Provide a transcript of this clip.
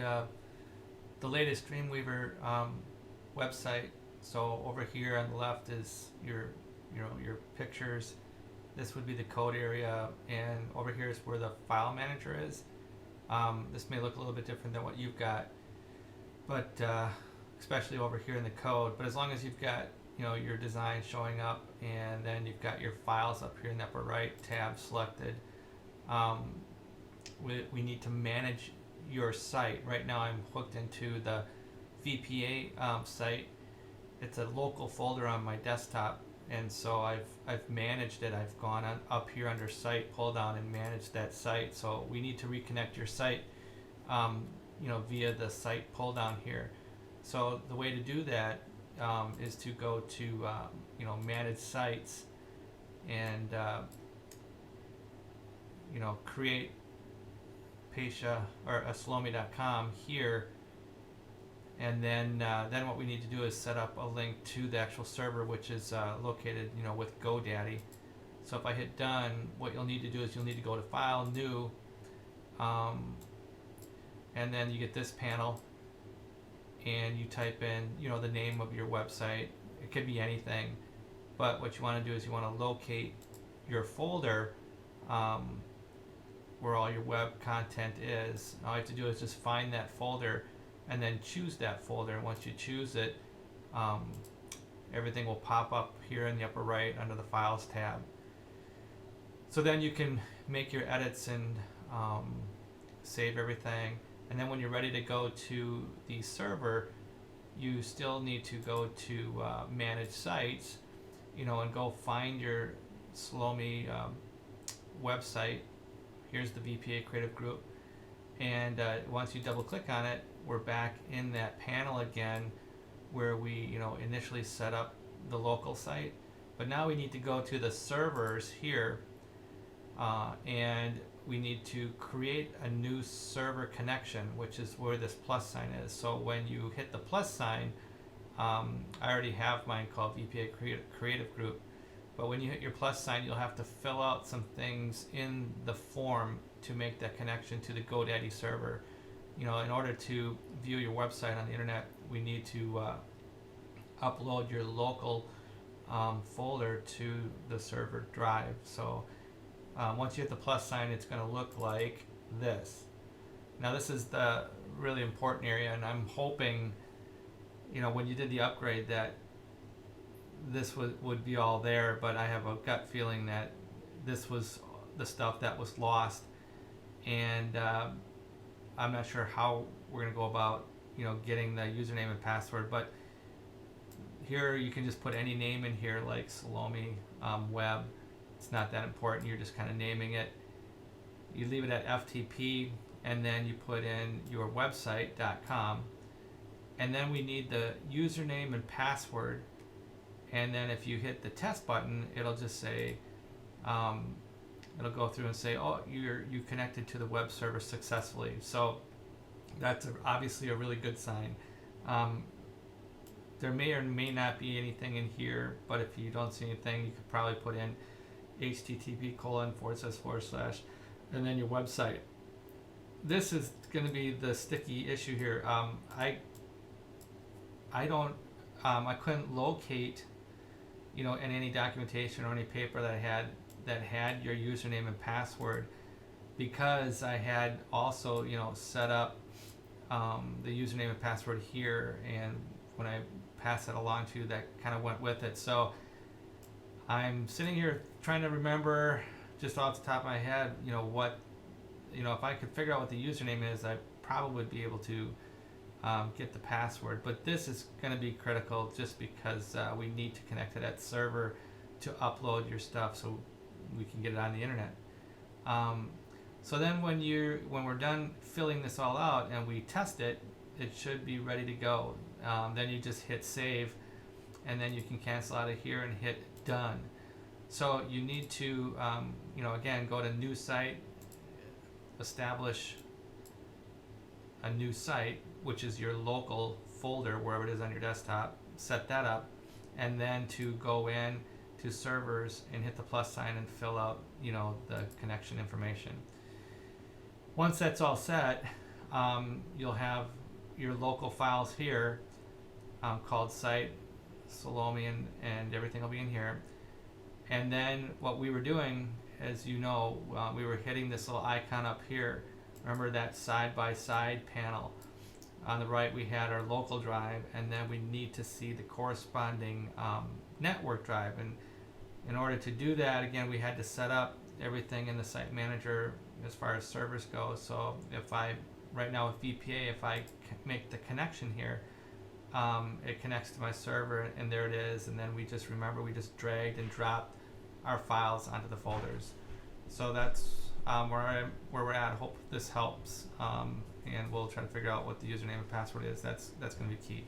the latest Dreamweaver website. So over here on the left is your pictures. This would be the code area, and over here is where the file manager is. This may look a little bit different than what you've got, but especially over here in the code. But as long as you've got your design showing up, and then you've got your files up here in the upper right tab selected, we need to manage your site. Right now I'm hooked into the VPA site. It's a local folder on my desktop, and so I've managed it. I've gone on up here under site, pull down, and managed that site. So we need to reconnect your site via the site pull down here. So the way to do that is to go to manage sites, and create Pasha or Salomi.com here, and then what we need to do is set up a link to the actual server, which is located with GoDaddy. So if I hit done, what you'll need to do is you'll need to go to File, New, and then you get this panel, and you type in the name of your website. It could be anything, but what you want to do is you want to locate your folder where all your web content is. All you have to do is just find that folder and then choose that folder. And once you choose it, everything will pop up here in the upper right under the Files tab. So then you can make your edits and save everything. And then when you're ready to go to the server, you still need to go to Manage Sites, and go find your Salomi website. Here's the VPA Creative Group, and once you double click on it, we're back in that panel again where we initially set up the local site. But now we need to go to the servers here, and we need to create a new server connection, which is where this plus sign is. So when you hit the plus sign, I already have mine called VPA Creative Group, but when you hit your plus sign, you'll have to fill out some things in the form to make that connection to the GoDaddy server. In order to view your website on the internet, we need to upload your local folder to the server drive. So once you hit the plus sign, it's going to look like this. Now this is the really important area, and I'm hoping when you did the upgrade that this would be all there, but I have a gut feeling that this was the stuff that was lost, and I'm not sure how we're going to go about getting the username and password. But here you can just put any name in here, like Salomi Web. It's not that important. You're just kind of naming it. You leave it at FTP, and then you put in your website.com, and then we need the username and password. And then if you hit the test button, it'll just say, it'll go through and say, oh, you connected to the web server successfully. So that's obviously a really good sign. There may or may not be anything in here, but if you don't see anything, you could probably put in http:// and then your website. This is going to be the sticky issue here. I couldn't locate in any documentation or any paper that I had that had your username and password, because I had also set up the username and password here, and when I passed it along to you, that kind of went with it. So I'm sitting here trying to remember just off the top of my head what if I could figure out what the username is, I probably would be able to get the password. But this is going to be critical just because we need to connect to that server to upload your stuff so we can get it on the internet. So then when we're done filling this all out and we test it, it should be ready to go. Then you just hit save, and then you can cancel out of here and hit done. So you need to again, go to new site, establish a new site, which is your local folder wherever it is on your desktop, set that up, and then to go in to servers and hit the plus sign and fill out the connection information. Once that's all set, you'll have your local files here called site, Salomi, and everything will be in here. And then what we were doing, as you know, we were hitting this little icon up here. Remember that side-by-side panel? On the right we had our local drive, and then we need to see the corresponding network drive. And in order to do that, again, we had to set up everything in the site manager as far as servers go. So if I, right now with VPA, if I make the connection here, it connects to my server, and there it is. And then we just dragged and dropped our files onto the folders. So that's where we're at. Hope this helps, and we'll try to figure out what the username and password is. That's going to be key.